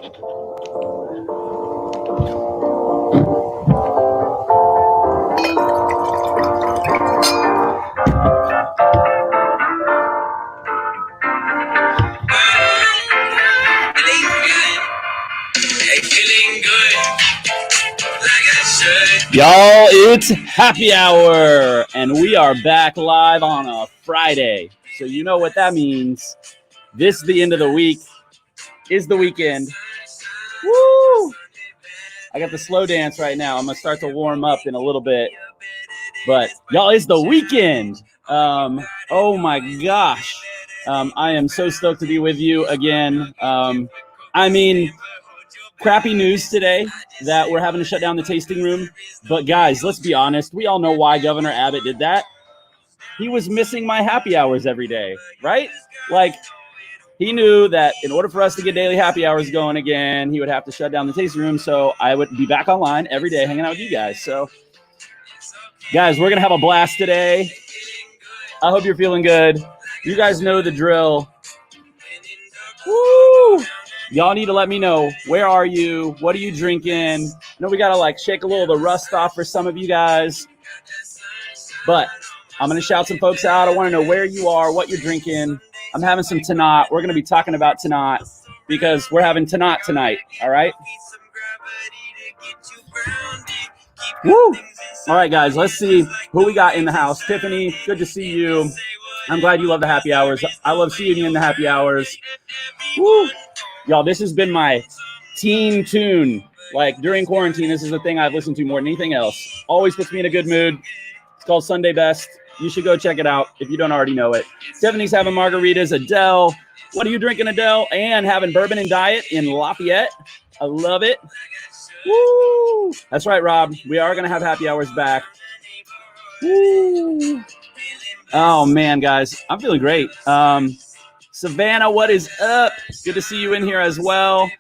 Y'all, it's happy hour, and we are back live on a Friday. So you know what that means. This, the end of the week, is the weekend. Woo! I got the slow dance right now. I'm going to start to warm up in a little bit. But y'all, it's the weekend. Oh my gosh. I am so stoked to be with you again. Crappy news today that we're having to shut down the tasting room. But guys, let's be honest. We all know why Governor Abbott did that. He was missing my happy hours every day, right? Like, he knew that in order for us to get daily happy hours going again, he would have to shut down the tasting room. So I would be back online every day hanging out with you guys. So, guys, we're going to have a blast today. I hope you're feeling good. You guys know the drill. Woo! Y'all need to let me know, where are you? What are you drinking? I know we got to shake a little of the rust off for some of you guys. But I'm going to shout some folks out. I want to know where you are, what you're drinking. I'm having some Tannat. We're going to be talking about Tannat because we're having Tannat tonight. All right? Woo! All right, guys, let's see who we got in the house. Tiffany, good to see you. I'm glad you love the happy hours. I love seeing you in the happy hours. Woo! Y'all, this has been my teen tune. During quarantine, this is the thing I've listened to more than anything else. Always puts me in a good mood. It's called Sunday Best. You should go check it out if you don't already know it. Stephanie's having margaritas. Adele, what are you drinking, Adele? And having bourbon and diet in Lafayette. I love it. Woo! That's right, Rob. We are going to have happy hours back. Woo! Oh, man, guys. I'm feeling great. Savannah, what is up? Good to see you in here as well.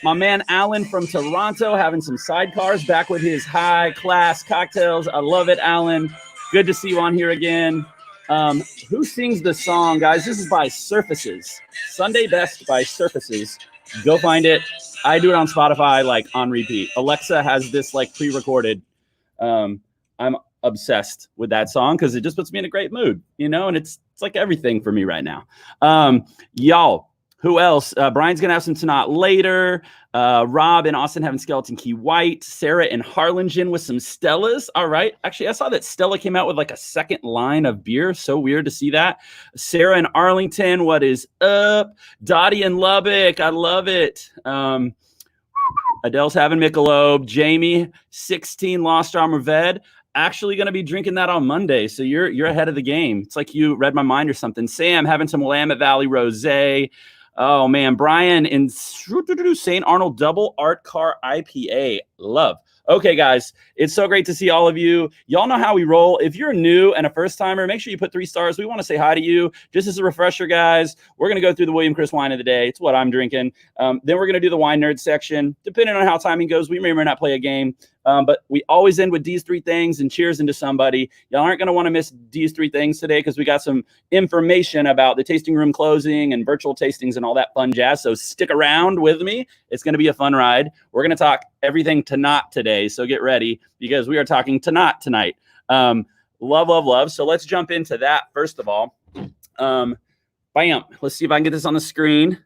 My man Alan from Toronto having some sidecars back with his high class cocktails. I love it, Alan. Good to see you on here again. Who sings the song, guys? This is by Surfaces. Sunday Best by Surfaces. Go find it. I do it on Spotify, on repeat. Alexa has this, pre-recorded. I'm obsessed with that song because it just puts me in a great mood, and it's everything for me right now. Y'all, who else? Brian's going to have some Tannat later. Rob and Austin having Skeleton Key White. Sarah and Harlingen with some Stellas. All right. Actually, I saw that Stella came out with a second line of beer. So weird to see that. Sarah in Arlington, what is up? Dottie in Lubbock. I love it. Adele's having Michelob. Jamie, 16 Lost Armor Ved. Actually going to be drinking that on Monday, so you're ahead of the game. It's like you read my mind or something. Sam having some Willamette Valley Rosé. Oh man, Brian in St. Arnold Double Art Car IPA. Love. Okay, guys, it's so great to see all of you. Y'all know how we roll. If you're new and a first timer, make sure you put 3 stars. We want to say hi to you. Just as a refresher, guys, we're going to go through the William Chris wine of the day. It's what I'm drinking. Then we're going to do the wine nerd section. Depending on how timing goes, we may or may not play a game. But we always end with these 3 things and cheers into somebody. Y'all aren't going to want to miss these 3 things today because we got some information about the tasting room closing and virtual tastings and all that fun jazz. So stick around with me. It's going to be a fun ride. We're going to talk everything Tannat today. So get ready because we are talking Tannat tonight. Love, love, love. So let's jump into that first of all. Bam. Let's see if I can get this on the screen.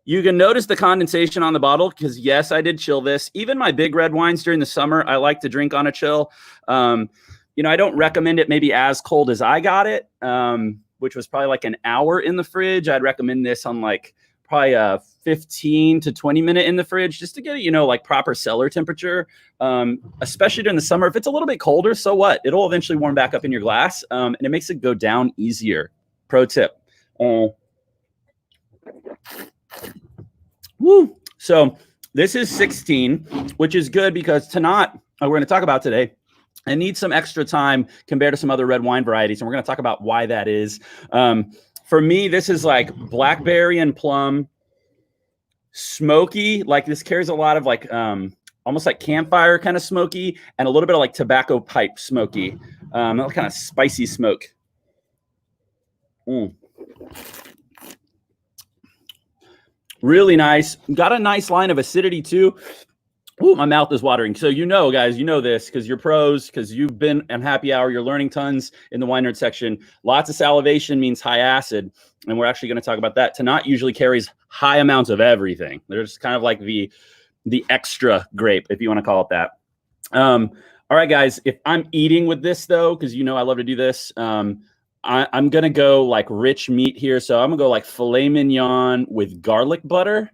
You can notice the condensation on the bottle because, yes, I did chill this. Even my big red wines during the summer, I like to drink on a chill. I don't recommend it maybe as cold as I got it, which was probably an hour in the fridge. I'd recommend this on probably a 15 to 20 minute in the fridge just to get it, proper cellar temperature, especially during the summer. If it's a little bit colder, so what? It'll eventually warm back up in your glass, and it makes it go down easier. Pro tip. Woo. So this is 16, which is good because Tannat, we're going to talk about today, it needs some extra time compared to some other red wine varieties. And we're going to talk about why that is. For me, this is blackberry and plum, smoky. This carries a lot of almost like campfire kind of smoky and a little bit of tobacco pipe smoky, kind of spicy smoke. Really nice. Got a nice line of acidity too. Ooh, my mouth is watering. So guys, you know this because you're pros, because you've been on happy hour. You're learning tons in the wine nerd section. Lots of salivation means high acid, and we're actually going to talk about that. Tannat usually carries high amounts of everything. There's kind of like the extra grape, if you want to call it that. All right, guys. If I'm eating with this though, because I love to do this. I'm gonna go like rich meat here, so I'm gonna go like filet mignon with garlic butter.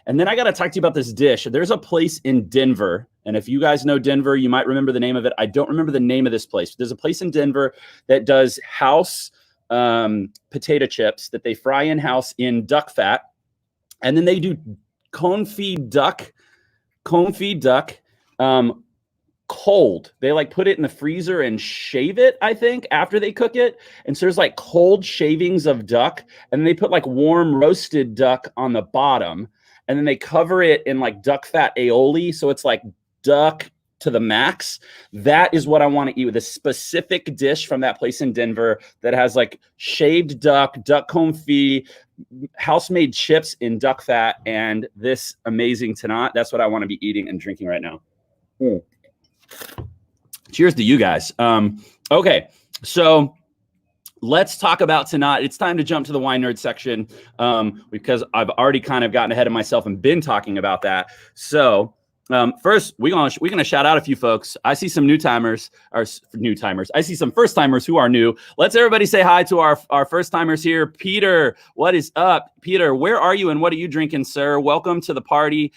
And then I got to talk to you about this dish. There's a place in Denver. And if you guys know Denver, you might remember the name of it. I don't remember the name of this place. There's a place in Denver that does house potato chips that they fry in-house in duck fat. And then they do confit duck cold. They like put it in the freezer and shave it, I think, after they cook it. And so there's like cold shavings of duck. And they put like warm roasted duck on the bottom. And then they cover it in like duck fat aioli. So it's like duck to the max. That is what I want to eat with a specific dish from that place in Denver that has like shaved duck confit, house-made chips in duck fat, and this amazing Tannat. That's what I want to be eating and drinking right now. Cheers to you guys. Okay, so let's talk about Tannat. It's time to jump to the wine nerd section because I've already kind of gotten ahead of myself and been talking about that. So first, we're gonna shout out a few folks. I see some I see some first timers who are new. Let's everybody say hi to our first timers here. Peter, what is up? Peter, where are you and what are you drinking, sir? Welcome to the party.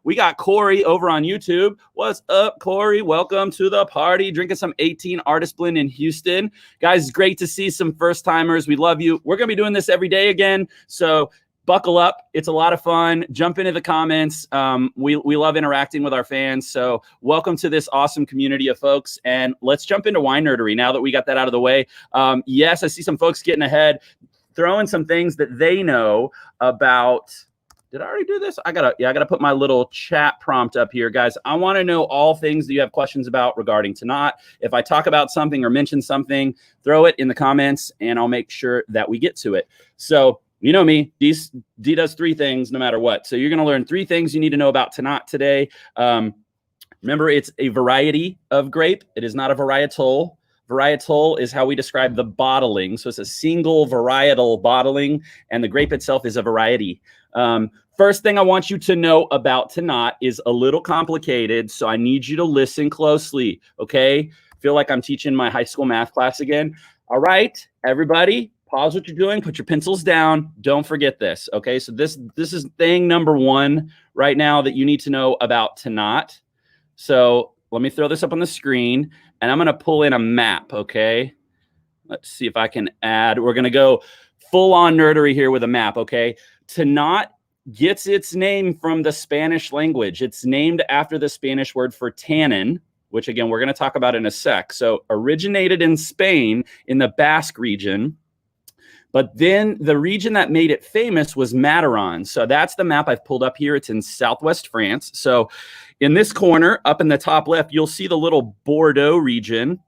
We got Corey over on YouTube. What's up, Corey? Welcome to the party. Drinking some 18 Artist Blend in Houston. Guys, great to see some first timers. We love you. We're gonna be doing this every day again. So buckle up. It's a lot of fun. Jump into the comments. We love interacting with our fans. So welcome to this awesome community of folks. And let's jump into wine nerdery now that we got that out of the way. Yes, I see some folks getting ahead, throwing some things that they know about. Did I already do this? I gotta put my little chat prompt up here, guys. I want to know all things that you have questions about regarding Tannat. If I talk about something or mention something, throw it in the comments and I'll make sure that we get to it. So you know me, D does 3 things no matter what. So you're going to learn 3 things you need to know about Tannat today. Remember, it's a variety of grape. It is not a varietal. Varietal is how we describe the bottling. So it's a single varietal bottling, and the grape itself is a variety. First thing I want you to know about Tannat is a little complicated, so I need you to listen closely, okay? Feel like I'm teaching my high school math class again. All right, everybody. Pause what you're doing, put your pencils down. Don't forget this, okay? So this is thing number 1 right now that you need to know about Tannat. So let me throw this up on the screen, and I'm going to pull in a map, okay? Let's see if I can add. We're going to go full-on nerdery here with a map, okay? Tannat gets its name from the Spanish language. It's named after the Spanish word for tannin, which, again, we're going to talk about in a sec. So originated in Spain in the Basque region. But then the region that made it famous was Mataron. So that's the map I've pulled up here. It's in southwest France. So in this corner, up in the top left, you'll see the little Bordeaux region,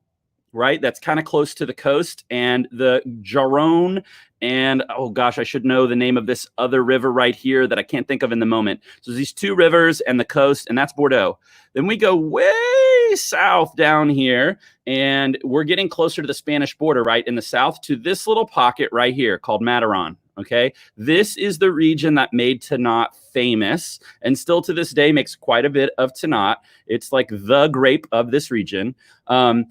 right? That's kind of close to the coast. And the Garonne and, oh gosh, I should know the name of this other river right here that I can't think of in the moment. So these 2 rivers and the coast, and that's Bordeaux. Then we go way south down here, and we're getting closer to the Spanish border, right, in the south, to this little pocket right here called Mataron, okay? This is the region that made Tannat famous, and still to this day makes quite a bit of Tannat. It's like the grape of this region. So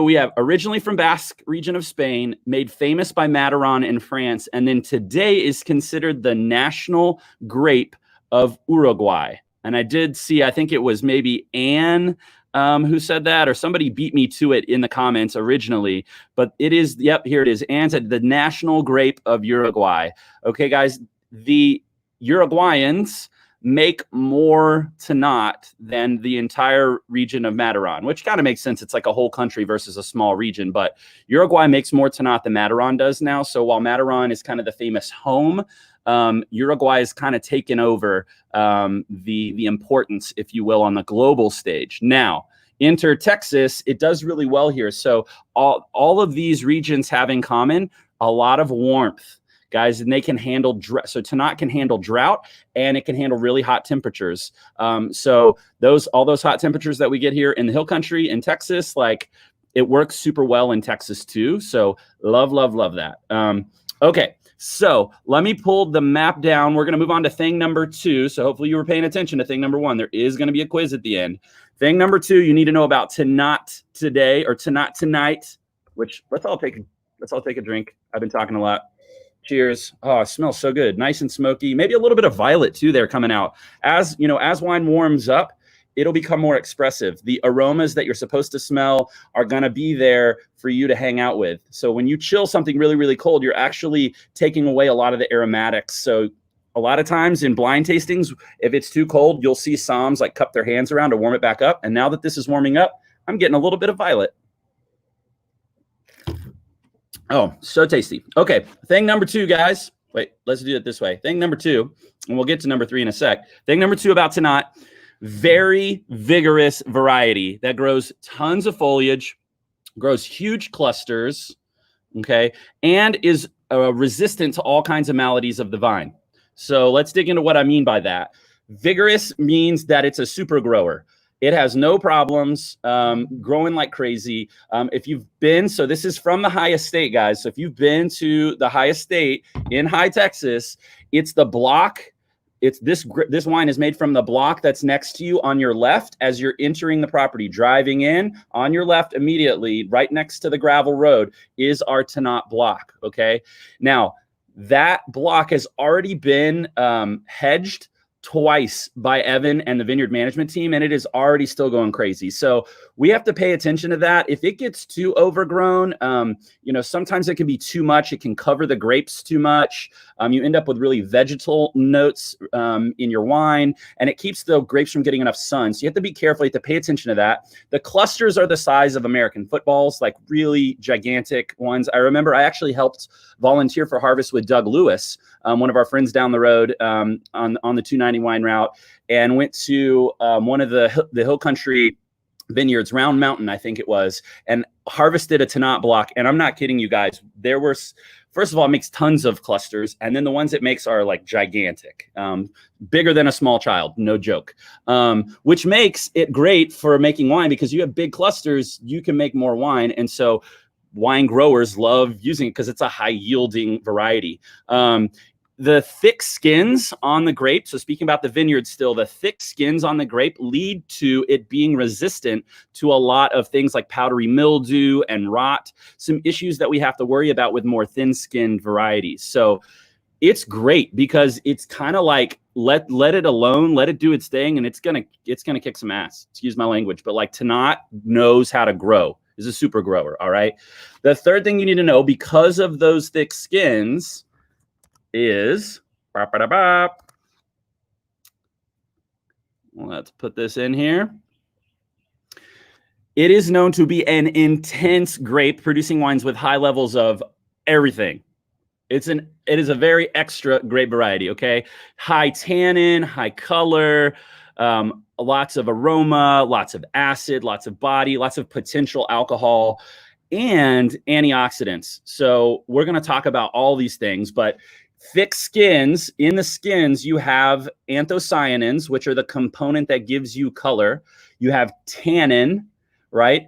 we have originally from Basque region of Spain, made famous by Mataron in France, and then today is considered the national grape of Uruguay. And I did see, I think it was maybe Anne who said that, or somebody beat me to it in the comments originally. But it is, yep, here it is. Anne said the national grape of Uruguay. Okay, guys, the Uruguayans make more Tannat than the entire region of Mataron, which kind of makes sense. It's like a whole country versus a small region. But Uruguay makes more Tannat than Mataron does now. So while Mataron is kind of the famous home, Uruguay has kind of taken over the importance, if you will, on the global stage. Now, enter Texas. It does really well here. So all of these regions have in common a lot of warmth. guys, and they can handle so Tannat can handle drought, and it can handle really hot temperatures. So all those hot temperatures that we get here in the hill country in Texas, like it works super well in Texas too. So love that. Okay, so let me pull the map down. We're going to move on to thing number 2. So hopefully you were paying attention to thing number 1. There is going to be a quiz at the end. Thing number 2, you need to know about Tannat today, or Tannat tonight, which let's all take a drink. I've been talking a lot. Cheers. Oh, it smells so good. Nice and smoky. Maybe a little bit of violet too there coming out. As you know, as wine warms up, it'll become more expressive. The aromas that you're supposed to smell are going to be there for you to hang out with. So when you chill something really, really cold, you're actually taking away a lot of the aromatics. So a lot of times in blind tastings, if it's too cold, you'll see somms like cup their hands around to warm it back up. And now that this is warming up, I'm getting a little bit of violet. Oh, so tasty. Okay, thing number 2, guys. Wait, let's do it this way. Thing number 2, and we'll get to number 3 in a sec. Thing number 2 about Tannat. Very vigorous variety that grows tons of foliage, grows huge clusters, okay, and is resistant to all kinds of maladies of the vine. So let's dig into what I mean by that. Vigorous means that it's a super grower. It has no problems growing like crazy. If you've been, so this is from the Hye Estate, guys. So if you've been to the Hye Estate in Hye, Texas, it's the block. It's this wine is made from the block that's next to you on your left as you're entering the property. Driving in on your left immediately, right next to the gravel road, is our Tannat block. Okay, now that block has already been hedged twice by Evan and the vineyard management team, and it is already still going crazy. So we have to pay attention to that. If it gets too overgrown, you know, sometimes it can be too much. It can cover the grapes too much. You end up with really vegetal notes in your wine, and it keeps the grapes from getting enough sun. So you have to be careful. You have to pay attention to that. The clusters are the size of American footballs, like really gigantic ones. I remember I actually helped volunteer for harvest with Doug Lewis, one of our friends down the road on the 290 wine route, and went to one of the hill country vineyards, Round Mountain, I think it was, and harvested a Tannat block. And I'm not kidding you guys. There were, first of all, it makes tons of clusters. And then the ones it makes are like gigantic, bigger than a small child, no joke, which makes it great for making wine because you have big clusters, you can make more wine. And so wine growers love using it because it's a high yielding variety. The thick skins on the grape, so speaking about the vineyard still, the thick skins on the grape lead to it being resistant to a lot of things like powdery mildew and rot, some issues that we have to worry about with more thin-skinned varieties. So it's great because it's kind of like let it alone, let it do its thing, and it's gonna kick some ass. Excuse my language, but like Tannat knows how to grow. Is a super grower, all right? The third thing you need to know, because of those thick skins, is let's put this in here. It is known to be an intense grape, producing wines with high levels of everything. It is a very extra grape variety, okay? High tannin, high color, lots of aroma, lots of acid, lots of body, lots of potential alcohol, and antioxidants. So we're going to talk about all these things, but thick skins, in the skins, you have anthocyanins, which are the component that gives you color. You have tannin, right?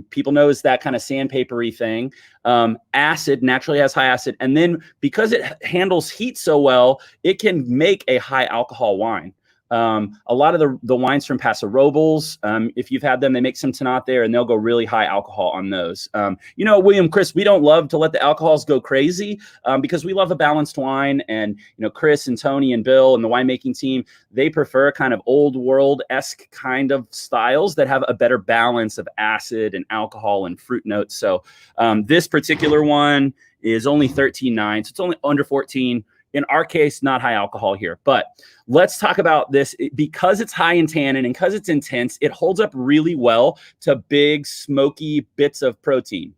People know it's that kind of sandpapery thing. Acid naturally has high acid. And then because it handles heat so well, it can make a high alcohol wine. A lot of the wines from Paso Robles, if you've had them, they make some Tannat there, and they'll go really high alcohol on those. You know, William, Chris, we don't love to let the alcohols go crazy because we love a balanced wine. And, you know, Chris and Tony and Bill and the winemaking team, they prefer kind of old world-esque kind of styles that have a better balance of acid and alcohol and fruit notes. So this particular one is only 13.9, so it's only under 14. In our case, not high alcohol here, but let's talk about this. Because it's high in tannin and because it's intense, it holds up really well to big, smoky bits of protein.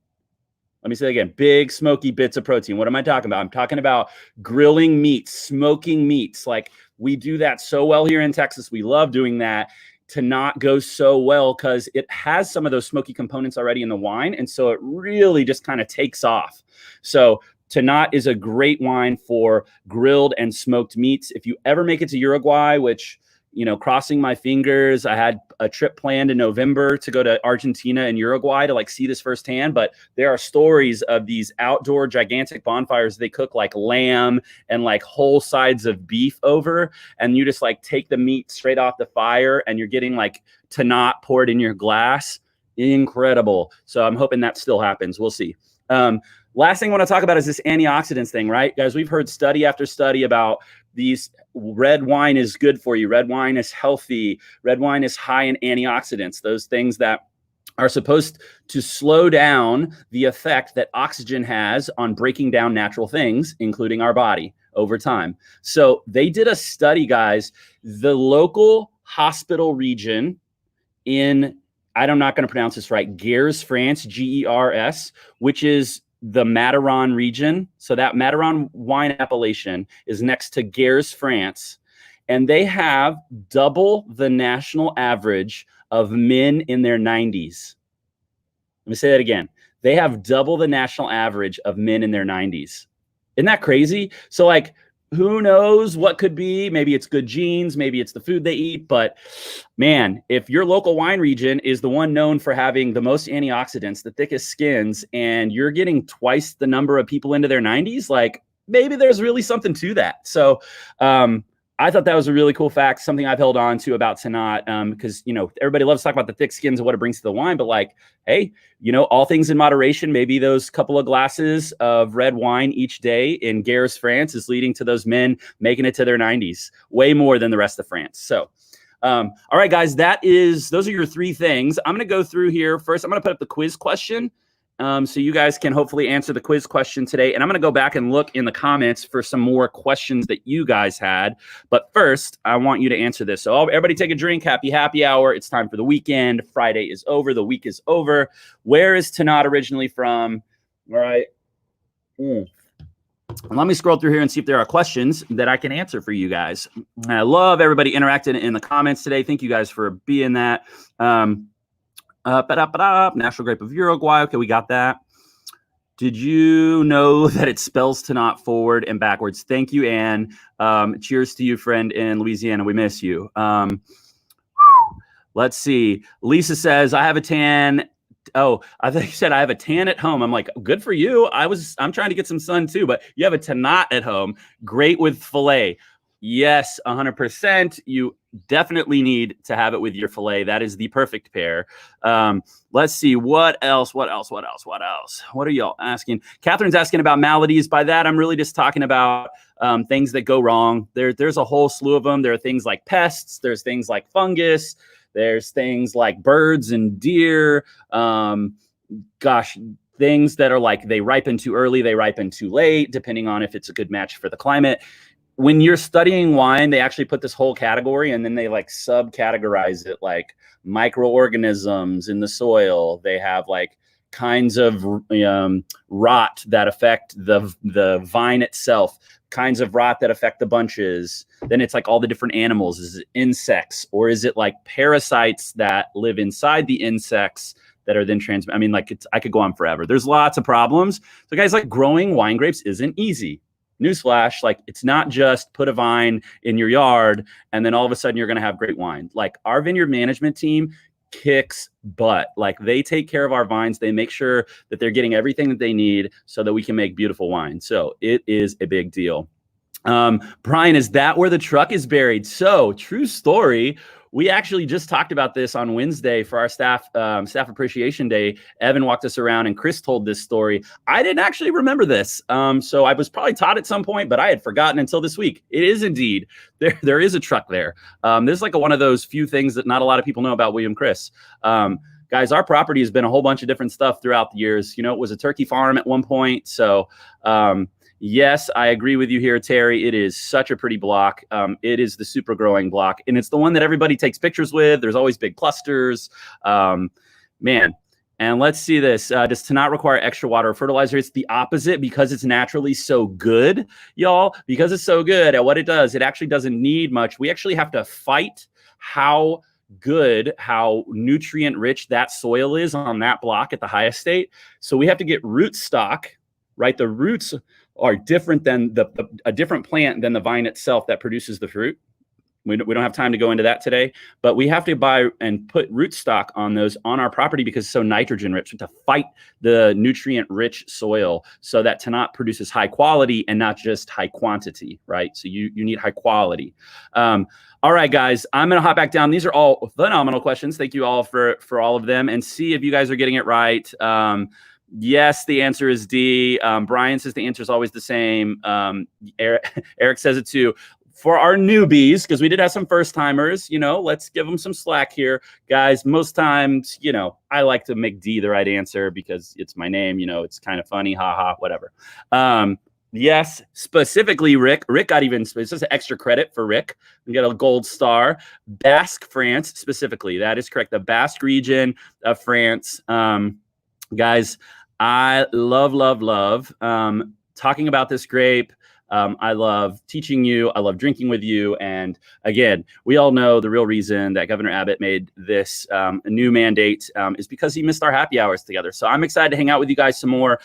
Let me say it again, big, smoky bits of protein. What am I talking about? I'm talking about grilling meats, smoking meats. Like we do that so well here in Texas. We love doing that. Tannat goes so well because it has some of those smoky components already in the wine. And so it really just kind of takes off. So Tannat is a great wine for grilled and smoked meats. If you ever make it to Uruguay, which, you know, crossing my fingers, I had a trip planned in November to go to Argentina and Uruguay to like see this firsthand. But there are stories of these outdoor gigantic bonfires they cook like lamb and like whole sides of beef over, and you just like take the meat straight off the fire and you're getting like Tannat poured in your glass. Incredible. So I'm hoping that still happens. We'll see. Last thing I want to talk about is this antioxidants thing, right? Guys, we've heard study after study about these. Red wine is good for you. Red wine is healthy. Red wine is high in antioxidants, those things that are supposed to slow down the effect that oxygen has on breaking down natural things, including our body over time. So they did a study, guys. The local hospital region in, I'm not going to pronounce this right, Gers, France, Gers, which is the Mataron region. So that Mataron wine appellation is next to Gers, France. And they have double the national average of men in their 90s. Let me say that again. They have double the national average of men in their 90s. Isn't that crazy? So like, who knows what could be? Maybe it's good genes, maybe it's the food they eat. But man, if your local wine region is the one known for having the most antioxidants, the thickest skins, and you're getting twice the number of people into their 90s, like maybe there's really something to that. So I thought that was a really cool fact, something I've held on to about Tannat, because, you know, everybody loves to talk about the thick skins and what it brings to the wine, but like, hey, you know, all things in moderation, maybe those couple of glasses of red wine each day in Gers, France is leading to those men making it to their 90s, way more than the rest of France. So, all right, guys, those are your three things. I'm going to go through here. First, I'm going to put up the quiz question. So you guys can hopefully answer the quiz question today. And I'm going to go back and look in the comments for some more questions that you guys had. But first, I want you to answer this. So everybody take a drink. Happy hour. It's time for the weekend. Friday is over. The week is over. Where is Tannat originally from? All right. Let me scroll through here and see if there are questions that I can answer for you guys. I love everybody interacting in the comments today. Thank you guys for being that. National grape of Uruguay. Okay, we got that. Did you know that it spells Tannat forward and backwards? Thank you, Anne. Cheers to you, friend in Louisiana. We miss you. Let's see. Lisa says, I have a tan. Oh, I think you said I have a tan at home. I'm like, good for you. I'm trying to get some sun too, but you have a Tannat at home. Great with filet. Yes, 100%. You definitely need to have it with your filet. That is the perfect pair. Let's see. What else? What are y'all asking? Catherine's asking about maladies. By that, I'm really just talking about things that go wrong. There's a whole slew of them. There are things like pests. There's things like fungus. There's things like birds and deer. Things that are like they ripen too early, they ripen too late, depending on if it's a good match for the climate. When you're studying wine, they actually put this whole category and then they like subcategorize it, like microorganisms in the soil. They have like kinds of rot that affect the vine itself, kinds of rot that affect the bunches. Then it's like all the different animals. Is it insects, or is it like parasites that live inside the insects that are then transmitted? I mean, like I could go on forever. There's lots of problems. So guys, like growing wine grapes isn't easy. Newsflash, like it's not just put a vine in your yard and then all of a sudden you're going to have great wine. Like our vineyard management team kicks butt. Like they take care of our vines. They make sure that they're getting everything that they need so that we can make beautiful wine. So it is a big deal. Brian, is that where the truck is buried? So true story. We actually just talked about this on Wednesday for our staff appreciation day. Evan walked us around and Chris told this story. I didn't actually remember this. So I was probably taught at some point, but I had forgotten until this week. It is indeed. There is a truck there. This is like one of those few things that not a lot of people know about William Chris. Guys, our property has been a whole bunch of different stuff throughout the years. You know, it was a turkey farm at one point. So, yes, I agree with you here, Terry. It is such a pretty block. It is the super growing block, and it's the one that everybody takes pictures with. There's always big clusters. Man, and let's see this. Does Tannat require extra water or fertilizer? It's the opposite because it's naturally so good, y'all. Because it's so good at what it does, it actually doesn't need much. We actually have to fight how nutrient rich that soil is on that block at the Hye estate. So we have to get root stock, right? The roots are different than a different plant than the vine itself that produces the fruit. We don't have time to go into that today, but we have to buy and put rootstock on those on our property because it's so nitrogen rich to fight the nutrient rich soil so that Tannat produces high quality and not just high quantity, right? So you need high quality. All right, guys, I'm going to hop back down. These are all phenomenal questions. Thank you all for all of them, and see if you guys are getting it right. Yes, the answer is D. Brian says the answer is always the same. Eric says it too. For our newbies, because we did have some first timers, let's give them some slack here. Guys, most times, I like to make D the right answer because it's my name, it's kind of funny, haha, whatever. Yes, specifically Rick. Rick got it's just extra credit for Rick. We got a gold star. Basque, France, specifically. That is correct. The Basque region of France. Guys, I love talking about this grape. I love teaching you. I love drinking with you. And again, we all know the real reason that Governor Abbott made this new mandate is because he missed our happy hours together. So I'm excited to hang out with you guys some more.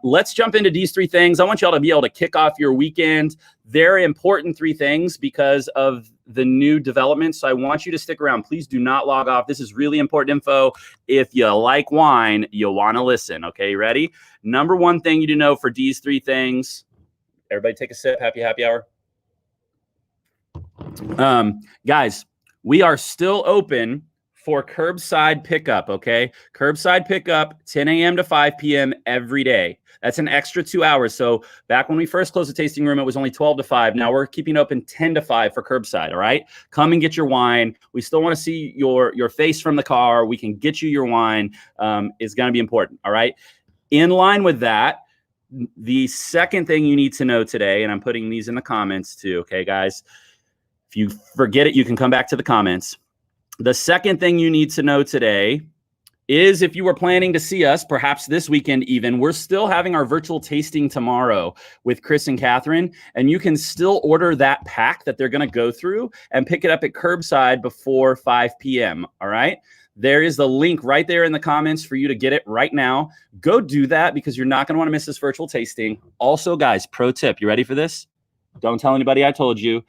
Let's jump into these three things. I want y'all to be able to kick off your weekend. Very important three things because of the new developments. So I want you to stick around. Please do not log off. This is really important info. If you like wine, you'll want to listen. Okay, ready? Number one thing you need to know for these three things. Everybody take a sip. Happy hour. Guys, we are still open for curbside pickup, okay? Curbside pickup, 10 a.m. to 5 p.m. every day. That's an extra 2 hours. So back when we first closed the tasting room, it was only 12 to 5. Now we're keeping open 10 to 5 for curbside, all right? Come and get your wine. We still want to see your face from the car. We can get you your wine. Is going to be important, all right? In line with that, the second thing you need to know today, and I'm putting these in the comments too, okay, guys? If you forget it, you can come back to the comments. The second thing you need to know today is if you were planning to see us, perhaps this weekend even, we're still having our virtual tasting tomorrow with Chris and Catherine, and you can still order that pack that they're going to go through and pick it up at curbside before 5 p.m., all right? There is the link right there in the comments for you to get it right now. Go do that because you're not going to want to miss this virtual tasting. Also, guys, pro tip, you ready for this? Don't tell anybody I told you.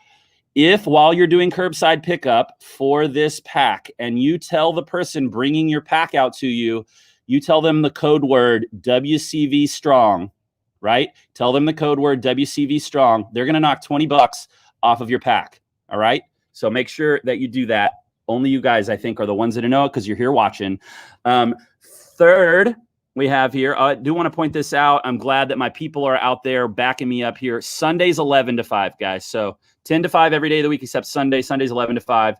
If while you're doing curbside pickup for this pack and you tell the person bringing your pack out to you, you tell them the code word WCV strong, right? Tell them the code word WCV strong. They're going to knock $20 off of your pack. All right. So make sure that you do that. Only you guys, I think, are the ones that know it because you're here watching. Third, we have here, I do want to point this out. I'm glad that my people are out there backing me up here. Sundays 11 to 5, guys. So 10 to 5 every day of the week except Sunday. Sundays 11 to 5.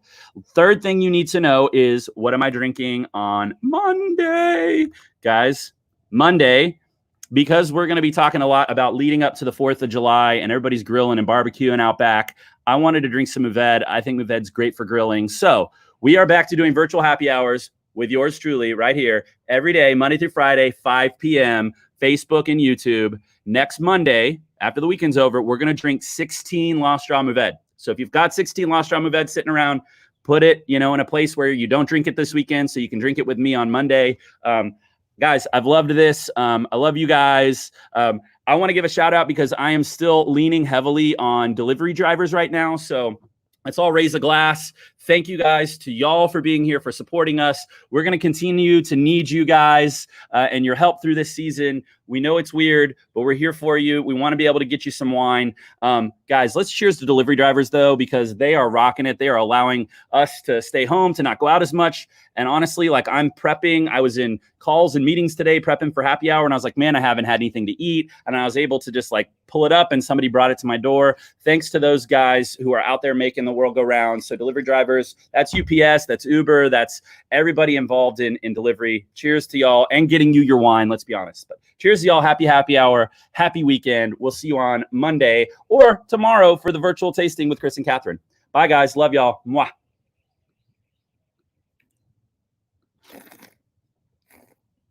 Third thing you need to know is what am I drinking on Monday? Guys, Monday, because we're going to be talking a lot about leading up to the 4th of July and everybody's grilling and barbecuing out back, I wanted to drink some Mourvedre. I think Mourvedre's great for grilling. So we are back to doing virtual happy hours with yours truly right here every day, Monday through Friday, 5 p.m., Facebook and YouTube. Next Monday, after the weekend's over, we're going to drink 16 Lost Straw Mourvedre. So if you've got 16 Lost Straw Mourvedre sitting around, put it, in a place where you don't drink it this weekend so you can drink it with me on Monday. Guys, I've loved this. I love you guys. I want to give a shout out because I am still leaning heavily on delivery drivers right now. So let's all raise a glass. Thank you guys to y'all for being here, for supporting us. We're going to continue to need you guys and your help through this season. We know it's weird, but we're here for you. We want to be able to get you some wine. Guys, let's cheers to delivery drivers, though, because they are rocking it. They are allowing us to stay home, to not go out as much. And honestly, I'm prepping. I was in calls and meetings today prepping for happy hour, and I was like, man, I haven't had anything to eat. And I was able to just pull it up, and somebody brought it to my door. Thanks to those guys who are out there making the world go round. So delivery drivers, that's UPS, that's Uber, that's everybody involved in delivery. Cheers to y'all and getting you your wine, let's be honest. But cheers to y'all. Happy hour. Happy weekend. We'll see you on Monday or tomorrow for the virtual tasting with Chris and Catherine. Bye, guys. Love y'all. Mwah.